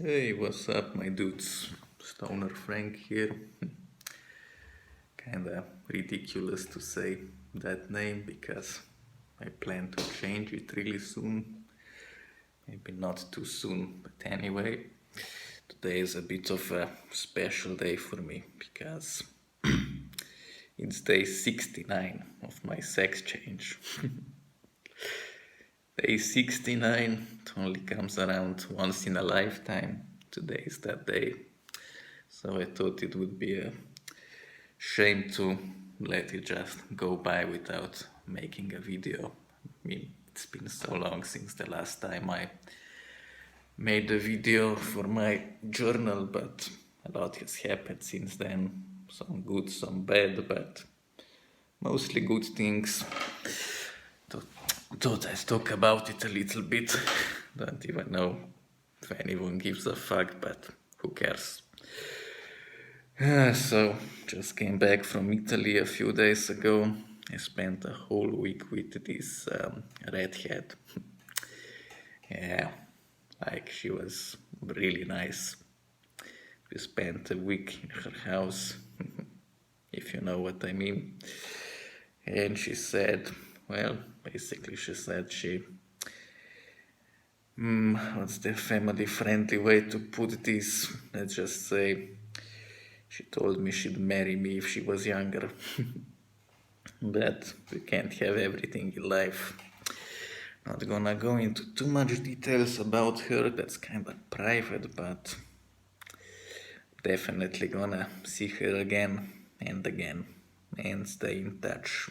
Hey, what's up, my dudes? Stoner Frank here. Kinda ridiculous to say that name because I plan to change it really soon. Maybe not too soon, but anyway, today is a bit of a special day for me because it's day 69 of my sex change. Day 69 it only comes around once in a lifetime. Today is that day. So I thought it would be a shame to let it just go by without making a video. I mean, it's been so long since the last time I made a video for my journal, but a lot has happened since then. Some good, some bad, but mostly good things. Thought, thought I'd talk about it a little bit. Don't even know if anyone gives a fuck, but who cares? So, just came back from Italy a few days ago. I spent a whole week with this redhead. Yeah, like she was really nice. We spent a week in her house, if you know what I mean. And she said, well, basically, she said what's the family friendly way to put this? Let's just say, she told me she'd marry me if she was younger. But we can't have everything in life. Not gonna go into too much details about her, that's kinda private, but definitely gonna see her again and again and stay in touch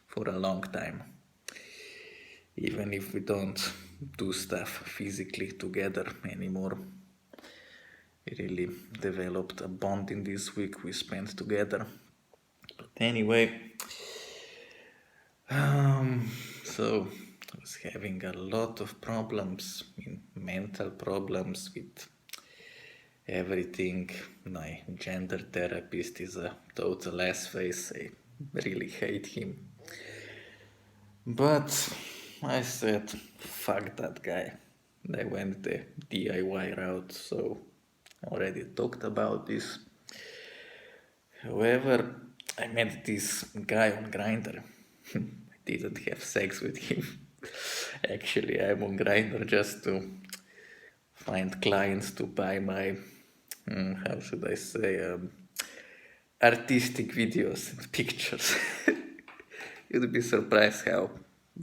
for a long time. Even if we don't do stuff physically together anymore. We really developed a bond in this week we spent together. But anyway, so I was having a lot of problems, mental problems with everything. My gender therapist is a total ass face. I really hate him. But I said, fuck that guy. I went the DIY route, so I already talked about this. However, I met this guy on Grindr. I didn't have sex with him. Actually, I'm on Grindr just to find clients to buy my, how should I say, artistic videos and pictures. You'd be surprised how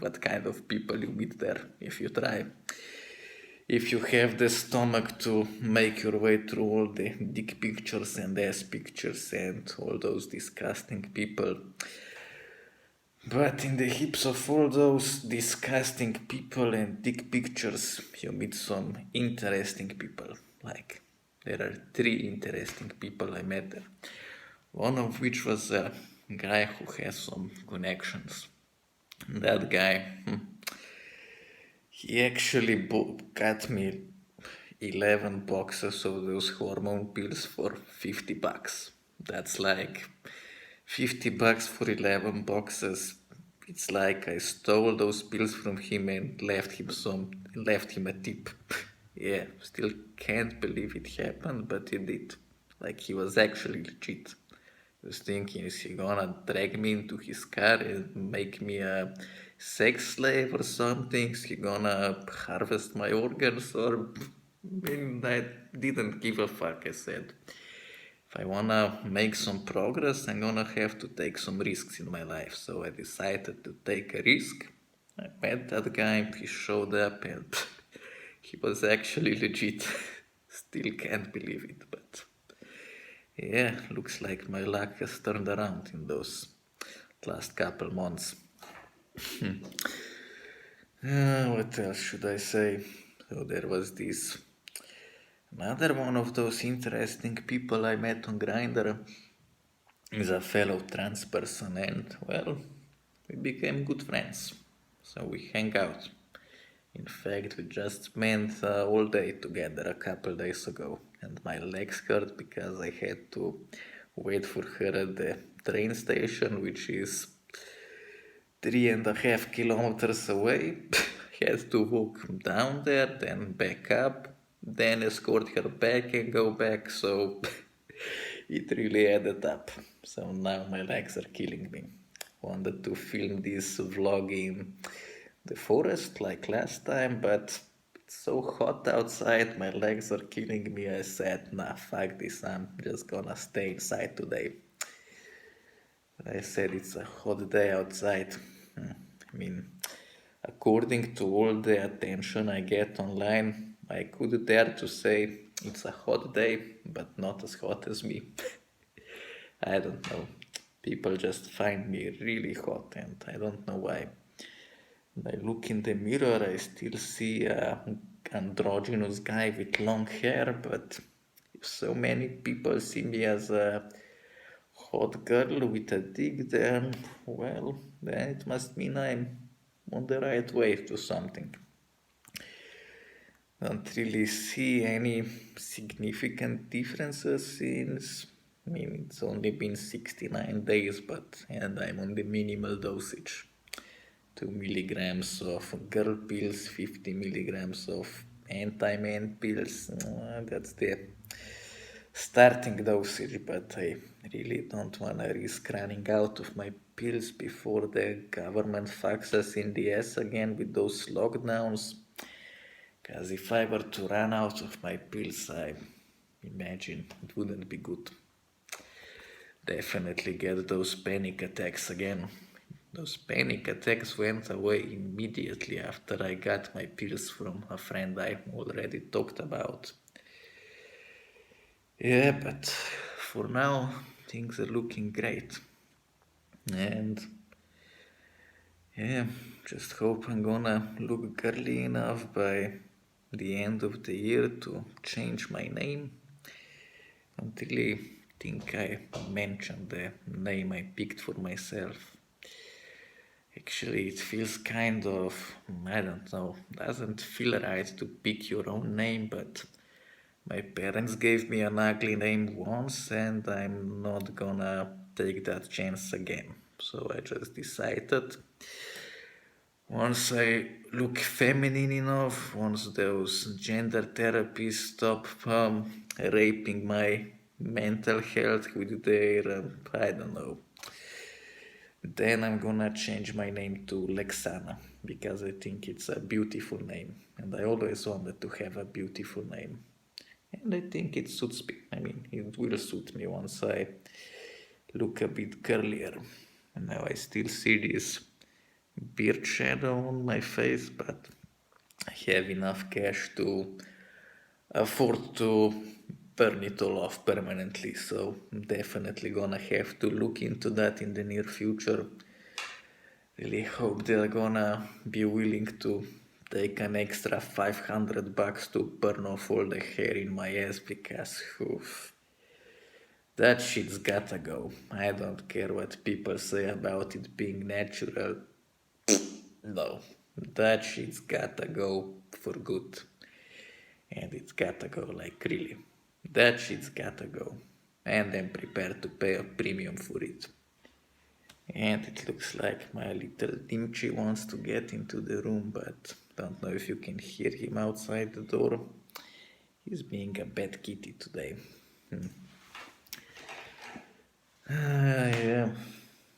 what kind of people you meet there if you try. If you have the stomach to make your way through all the dick pictures and ass pictures and all those disgusting people. But in the hips of all those disgusting people and dick pictures, you meet some interesting people. Like, there are three interesting people I met there. One of which was a guy who has some connections. That guy, he actually got me 11 boxes of those hormone pills for $50. That's like $50 for 11 boxes. It's like I stole those pills from him and left him a tip. Yeah, still can't believe it happened, but it did. Like he was actually legit. I was thinking, is he gonna drag me into his car and make me a sex slave or something? Is he gonna harvest my organs? Or I mean, I didn't give a fuck. I said, if I wanna make some progress, I'm gonna have to take some risks in my life. So I decided to take a risk. I met that guy, he showed up, and he was actually legit. Still can't believe it, but yeah, looks like my luck has turned around in those last couple months. What else should I say? So there was this another one of those interesting people I met on Grindr is a fellow trans person, and well, we became good friends. So we hang out. In fact, we just spent all day together a couple days ago, and my legs hurt because I had to wait for her at the train station, which is 3.5 kilometers away. Had to walk down there, then back up. then escort her back and go back, so it really added up. So now my legs are killing me. Wanted to film this vlog in the forest like last time, but it's so hot outside, my legs are killing me. I said, nah, fuck this, I'm just gonna stay inside today. I said it's a hot day outside. I mean, according to all the attention I get online, I could dare to say it's a hot day, but not as hot as me. I don't know. People just find me really hot, and I don't know why. When I look in the mirror, I still see a androgynous guy with long hair, but if so many people see me as a hot girl with a dick, then, well, then it must mean I'm on the right way to something. Don't really see any significant differences since, I mean, it's only been 69 days, but, and I'm on the minimal dosage. 2 milligrams of girl pills, 50 milligrams of anti-man pills. That's the starting dosage, but I really don't want to risk running out of my pills before the government fucks us in the ass again with those lockdowns. Because if I were to run out of my pills, I imagine it wouldn't be good. Definitely get those panic attacks again. Those panic attacks went away immediately after I got my pills from a friend I already talked about. Yeah, but for now, things are looking great. And yeah, just hope I'm gonna look girly enough by the end of the year to change my name. Don't really think I mentioned the name I picked for myself. Actually, it feels kind of, I don't know, doesn't feel right to pick your own name, but my parents gave me an ugly name once and I'm not gonna take that chance again. So I just decided once I look feminine enough, once those gender therapies stop raping my mental health with their, I don't know, then I'm gonna change my name to Lexana because I think it's a beautiful name and I always wanted to have a beautiful name. And I think it suits me. I mean, it will suit me once I look a bit curlier. And now I still see this beard shadow on my face, but I have enough cash to afford to burn it all off permanently. So I'm definitely gonna have to look into that in the near future. Really hope they're gonna be willing to take an extra $500 to burn off all the hair in my ass because oof, that shit's gotta go. I don't care what people say about it being natural. No, that shit's gotta go for good. And it's gotta go like really. That shit's gotta go. And I'm prepared to pay a premium for it. And it looks like my little Dimchi wants to get into the room, but don't know if you can hear him outside the door. He's being a bad kitty today. Yeah,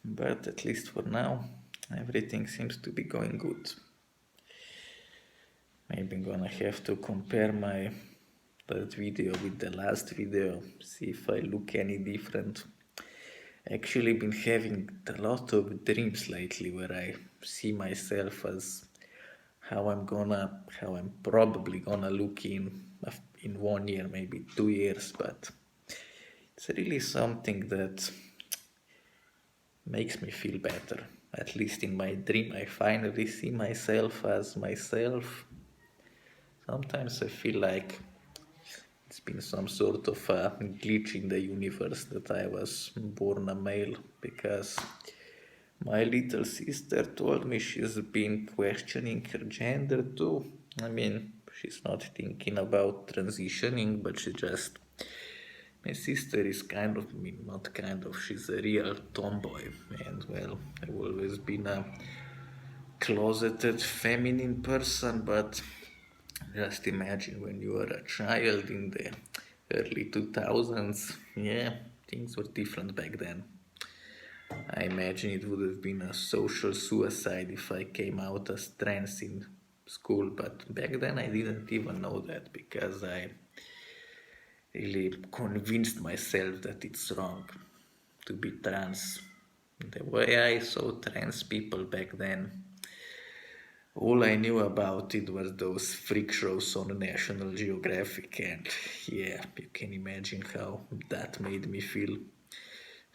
but at least for now, everything seems to be going good. Maybe I'm gonna have to compare my that video with the last video, see if I look any different. Actually been having a lot of dreams lately where I see myself as how I'm probably gonna look in 1 year, maybe 2 years, but it's really something that makes me feel better. At least in my dream, I finally see myself as myself. Sometimes I feel like it's been some sort of a glitch in the universe that I was born a male because my little sister told me she's been questioning her gender too. I mean, she's not thinking about transitioning, but she just. My sister is kind of, I mean, not kind of, she's a real tomboy. And well, I've always been a closeted feminine person, but Just imagine when you were a child in the early 2000s. Yeah, things were different back then. I imagine it would have been a social suicide if I came out as trans in school, but back then I didn't even know that because I really convinced myself that it's wrong to be trans. The way I saw trans people back then, all I knew about it was those freak shows on National Geographic, and yeah, you can imagine how that made me feel.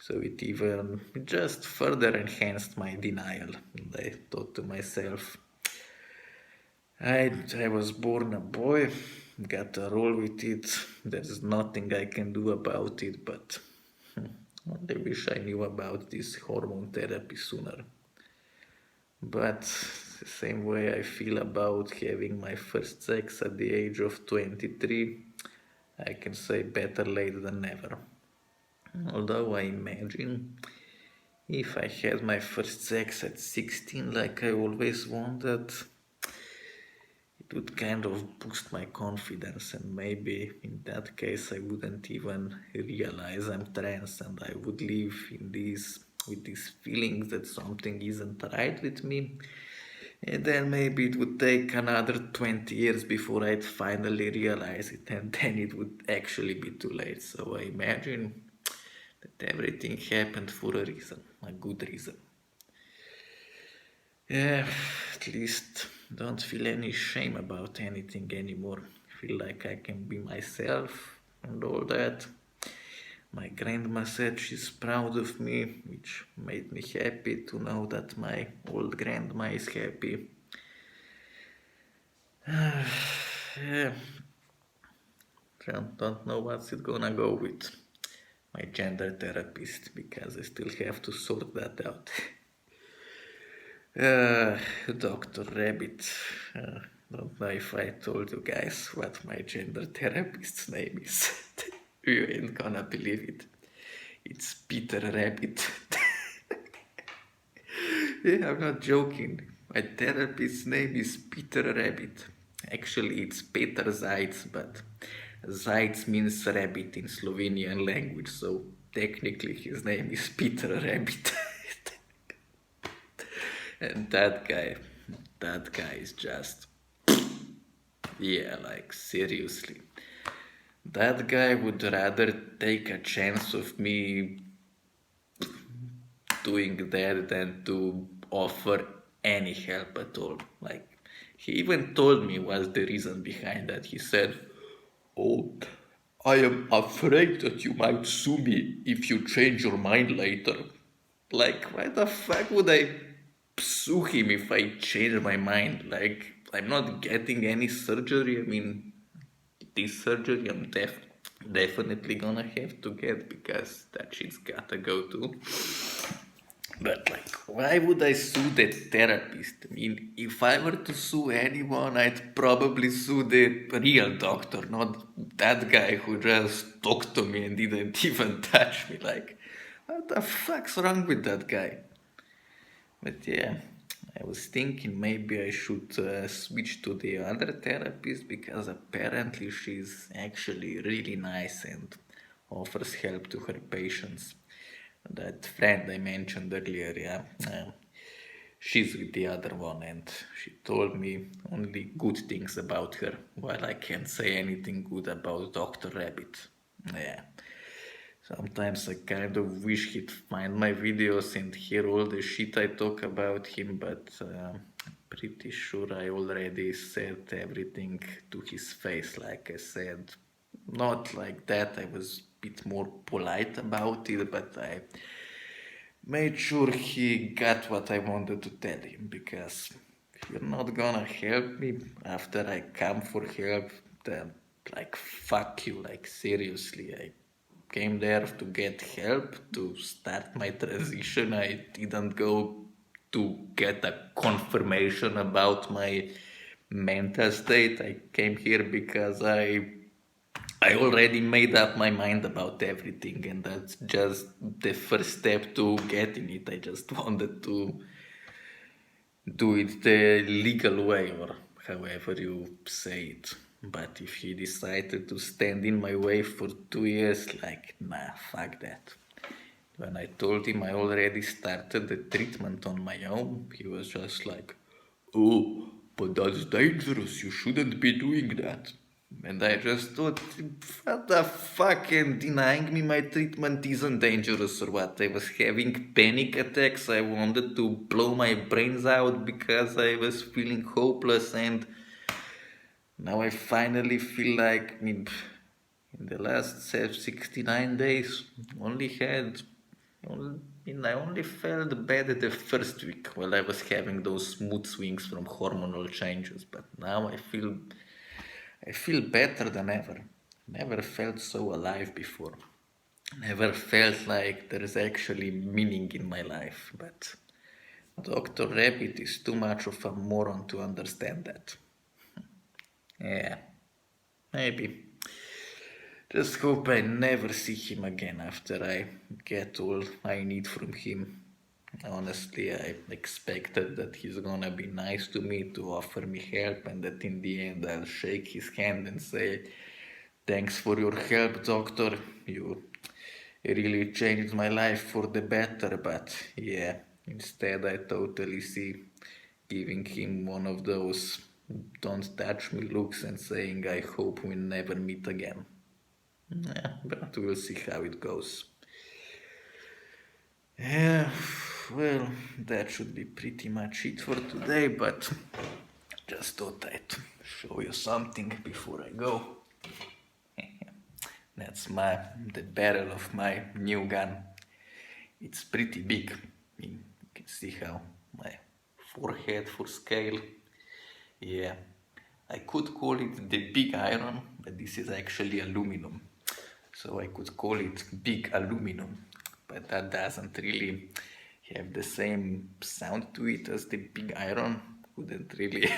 So it even just further enhanced my denial. And I thought to myself, I was born a boy, gotta roll with it. There's nothing I can do about it, but I wish I knew about this hormone therapy sooner. But the same way I feel about having my first sex at the age of 23, I can say better late than never. Although I imagine if I had my first sex at 16 like I always wanted, it would kind of boost my confidence, and maybe in that case I wouldn't even realize I'm trans, and I would live in these with these feelings that something isn't right with me. And then maybe it would take another 20 years before I'd finally realize it, and then it would actually be too late. So I imagine that everything happened for a reason, a good reason. Yeah, at least don't feel any shame about anything anymore. Feel like I can be myself and all that. My grandma said she's proud of me, which made me happy to know that my old grandma is happy. Yeah, don't know what's it gonna go with my gender therapist because I still have to sort that out. Uh, Dr. Rabbit. Uh, don't know if I told you guys what my gender therapist's name is. You ain't gonna believe it. It's Peter Rabbit. Yeah, I'm not joking. My therapist's name is Peter Rabbit. Actually, it's Peter Zajc, but Zajc means rabbit in Slovenian language, so technically his name is Peter Rabbit. And that guy is just, yeah, like seriously. That guy would rather take a chance of me doing that than to offer any help at all. Like, he even told me what's the reason behind that. He said, "Oh, I am afraid that you might sue me if you change your mind later." Like, why the fuck would I sue him if I change my mind? Like, I'm not getting any surgery. I mean, this surgery I'm definitely gonna have to get because that shit's gotta go too. But like, why would I sue the therapist? I mean, if I were to sue anyone, I'd probably sue the real doctor, not that guy who just talked to me and didn't even touch me. Like, what the fuck's wrong with that guy? But yeah, I was thinking maybe I should switch to the other therapist because apparently she's actually really nice and offers help to her patients. That friend I mentioned earlier, yeah, she's with the other one, and she told me only good things about her, while I can't say anything good about Dr. Rabbit. Yeah. Sometimes I kind of wish he'd find my videos and hear all the shit I talk about him, but pretty sure I already said everything to his face. Like I said, not like that, I was a bit more polite about it, but I made sure he got what I wanted to tell him because if you're not gonna help me after I come for help, then like fuck you, like seriously, I came there to get help to start my transition. I didn't go to get a confirmation about my mental state. I came here because I already made up my mind about everything, and that's just the first step to getting it. I just wanted to do it the legal way, or however you say it. But if he decided to stand in my way for 2 years, like, nah, fuck that. When I told him I already started the treatment on my own, he was just like, oh, but that's dangerous, you shouldn't be doing that. And I just thought, what the fuck, and denying me my treatment isn't dangerous or what? I was having panic attacks, I wanted to blow my brains out because I was feeling hopeless, and now I finally feel like, in the last 69 days, only had, I only felt bad the first week while I was having those mood swings from hormonal changes, but now I feel better than ever. Never felt so alive before. Never felt like there's actually meaning in my life, but Dr. Rabbit is too much of a moron to understand that. Yeah, maybe. Just hope I never see him again after I get all I need from him. Honestly, I expected that he's gonna be nice to me, to offer me help, and that in the end I'll shake his hand and say, thanks for your help, doctor. You really changed my life for the better, but yeah, instead I totally see giving him one of those don't touch me looks and saying, I hope we never meet again. Yeah, but we'll see how it goes. Yeah, well, that should be pretty much it for today, but just thought I'd show you something before I go. That's the barrel of my new gun. It's pretty big. You can see how my forehead for scale. Yeah, I could call it the big iron, but this is actually aluminum. So I could call it big aluminum, but that doesn't really have the same sound to it as the big iron. Couldn't really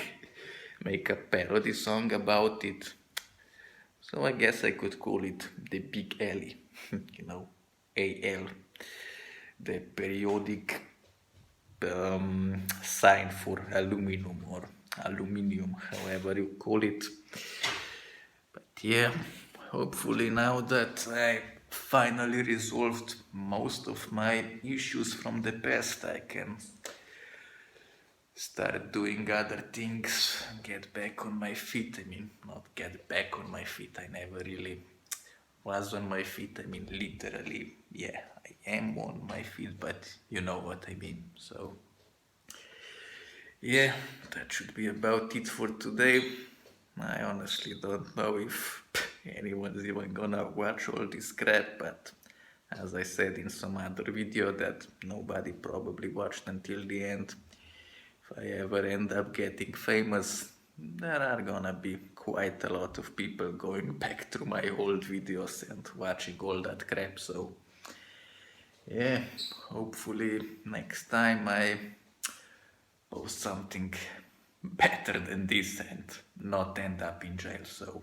make a parody song about it. So I guess I could call it the Big Alley, AL, the periodic sign for aluminum or aluminium, however you call it. But yeah, hopefully now that I finally resolved most of my issues from the past, I can start doing other things, get back on my feet. Not get back on my feet, I never really was on my feet. Literally, yeah, I am on my feet, but you know what I mean. So, yeah, that should be about it for today. I honestly don't know if anyone's even gonna watch all this crap, but as I said in some other video that nobody probably watched until the end, if I ever end up getting famous, there are gonna be quite a lot of people going back through my old videos and watching all that crap, so yeah, hopefully next time I post something better than this and not end up in jail, so